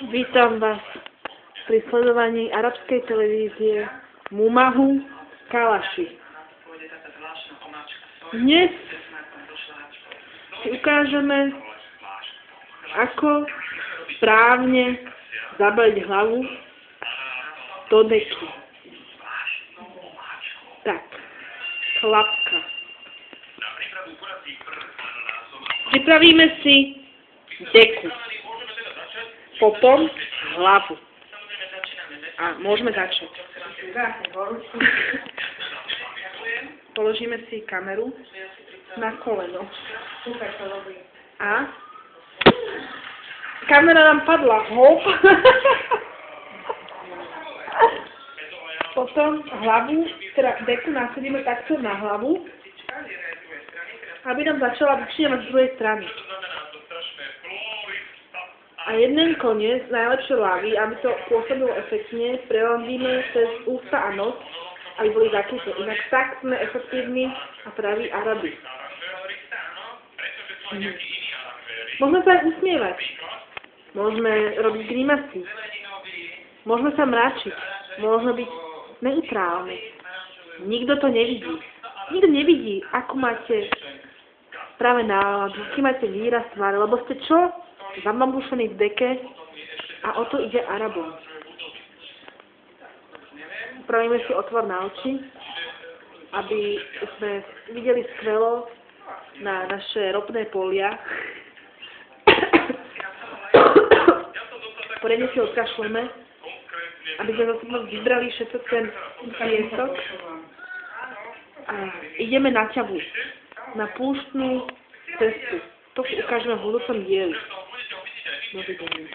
Vítam vás pri sledovaní arabskej televízie Mumahu Kalaši. Dnes si ukážeme, ako správne zabaliť hlavu do deky. Tak, klapka. Pripravíme si deku. Potom hlavu. A môžeme začať. Položíme si kameru na koleno. A kamera nám padla. Hop. Potom hlavu, teda deku nasadíme takto na hlavu, aby nám začala vyčínať z druhej strany. A jeden koniec, najlepšie hlavy, aby to pôsobilo efektne, prelandíme cez ústa a nos, aby boli zakryté. Inak tak sme efektívni a praví Arabi. Môžeme sa aj usmievať. Môžeme robiť grimasy. Môžeme sa mračiť. Môžeme byť neutrálni. Nikto to nevidí. Nikto nevidí, ako máte práve náladu, aký máte výraz tváre, lebo ste čo? Zabambušení v deke a o to ide Arabom. Upravíme si otvor na oči, aby sme videli skvelo na naše ropné polia. Poriadne si odkašleme, aby sme zase vybrali všetko ten piesok. A ideme na ťavu, na púštnu cestu. To si ukážeme v budúcom dieli. Dovidenia.